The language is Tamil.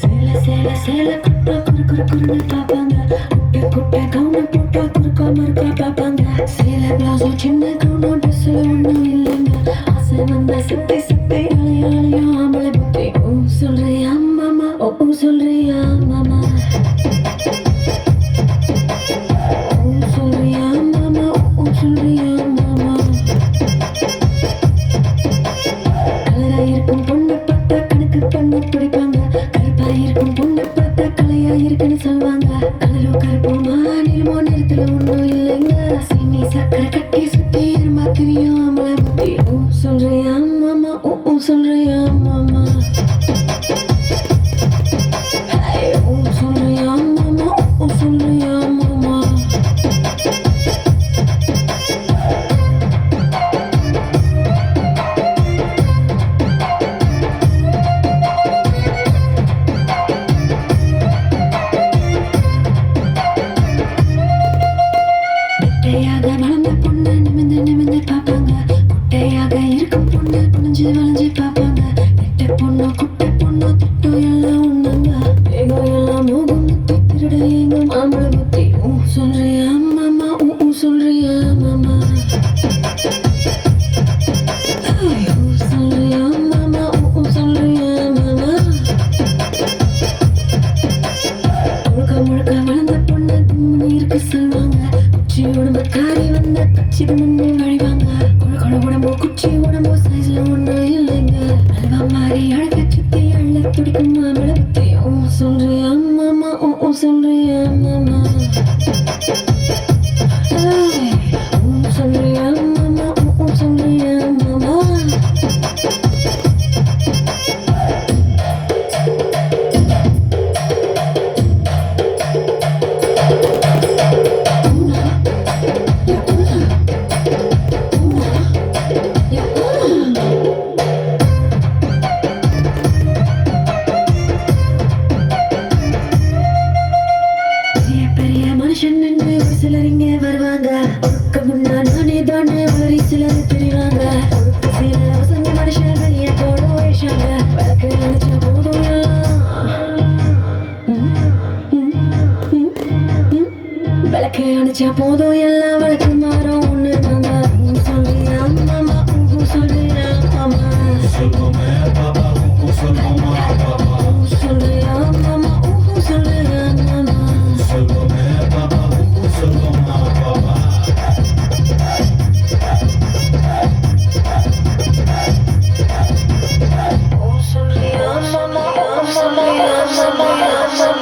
சேல சேல குட்டா குறு குறு குறுன்னு பாப்பாங்க. குட்டை குட்டை கவுன போட்டா குறுக்கா மறுக்கா பாப்பாங்க. சேல பிளவுஸும் சின்ன கவுனும் ட்ரெஸ்ல ஒண்ணும் இல்லைங்க. ஆசை வந்தா சுத்தி சுத்தி அலையா ஆம்பளை புத்தி. ஓ சொல்றியா மாமா, ஓ சொல்றியா மாமா, ஓ சொல்றியா மாமா, ஓ சொல்றியா மாமா. கலரா இருக்கும் பொண்ணு பார்த்தா கணக்கு பண்ண பிடிப்பாங்க. கருப்பா இருக்கும் பொண்ணு பார்த்தா கலையா இருக்குன்னு சொல்லுவாங்க. கலரோ கருப்போமா நிலமோ நிறத்துல ஒண்ணும் இல்லைங்க. சீனி சக்கரை கட்டி சுத்தி இருமா தெரியும் ஆம்பளை புத்தி. ஓ சொல்றியா மாமா, ஓ சொல்றியா மாமா, ஓ சொல்றியா மாமா, ஓ சொல்றியா மாமா. குட்டையாக வளர்ந்த பொண்ணு நிமிந்து நிமிந்து பார்ப்பாங்க. குட்டையாக இருக்கும் பொண்ணு குனிஞ்சு வளைஞ்சு பார்ப்பாங்க. நெட்ட பொண்ணு குட்டை பொண்ணு திட்டம் எல்லாம் ஒண்ணுங்க. வேகம் எல்லாம் மோகம் முத்தி திருட எங்கும் ஆம்பளை புத்தி. ஓ சொல்றியா மாமா, ஓ சொல்றியா மாமா, ஓ சொல்றியா மாமா, ஓ சொல்றியா மாமா. முழுக்க முழுக்க வளர்ந்த பொண்ணு கும்முன்னு இருக்க சொல்லுவாங்க. குச்சி உடம்பு காரி வந்த கச்சிக்கு முன்னே வழிவாங்க. கொழு கொழு உடம்போ குச்சி உடம்போ சைஸ்ல ஒண்ணும் இல்லைங்க. அல்வா மாதிரி அழக சுத்தி அள்ள துடிக்கும் மாம்பழ புத்தி. ஓ சொல்றியா மாமா, ஓ சொல்றியா மாமா, ஓ சொல்றியா மாமா, ஓ சொல்றியா மாமா. பெரிய பெரிய மனுஷன் நின்று ஒரு சிலர் இங்கே வருவாங்க. ஒழுக்க முன்னா நானே தானே வளரி சிலர் தெரிவாங்க. ஒழுக்க சில வசந்த மனுஷன் வெளியே போட வேஷாங்க. விளக்கு அணைச்ச போதும் விளக்கு அணைச்சா போதும் எல்லாம் விளக்கு மாறும் ஒண்ணு தாங்க. சொல்றியா மாமா, சொல்றியா மாமா, சொல்றியா மாமா, சொல்றியா மாமா. Oh, sorry, mama, oh, sorry, mama.